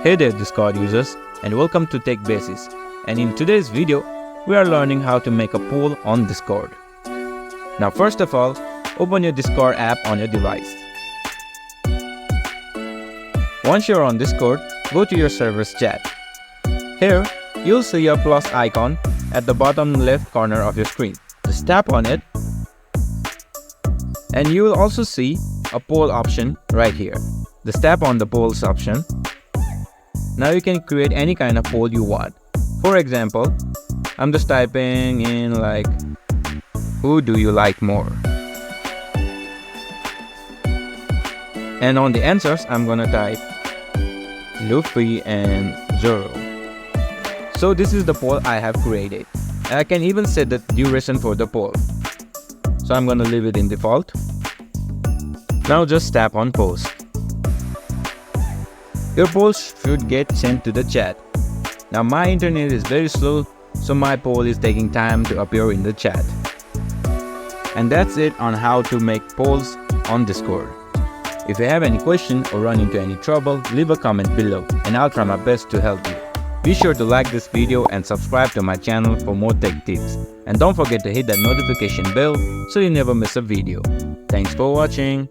Hey there Discord users, and welcome to Tech Basics. And in today's video, we are learning how to make a poll on Discord. Now first of all, open your Discord app on your device. Once you're on Discord, go to your server's chat. Here, you'll see a plus icon at the bottom left corner of your screen. Just tap on it, and you will also see a poll option right here. Just tap on the polls option. Now you can create any kind of poll you want. For example, I'm just typing in like, who do you like more? And on the answers, I'm gonna type Luffy and Zoro. So this is the poll I have created. And I can even set the duration for the poll. So I'm gonna leave it in default. Now just tap on post. Your poll should get sent to the chat. Now my internet is very slow, so my poll is taking time to appear in the chat. And that's it on how to make polls on Discord. If you have any question or run into any trouble, leave a comment below and I'll try my best to help you. Be sure to like this video and subscribe to my channel for more tech tips. And don't forget to hit that notification bell so you never miss a video. Thanks for watching.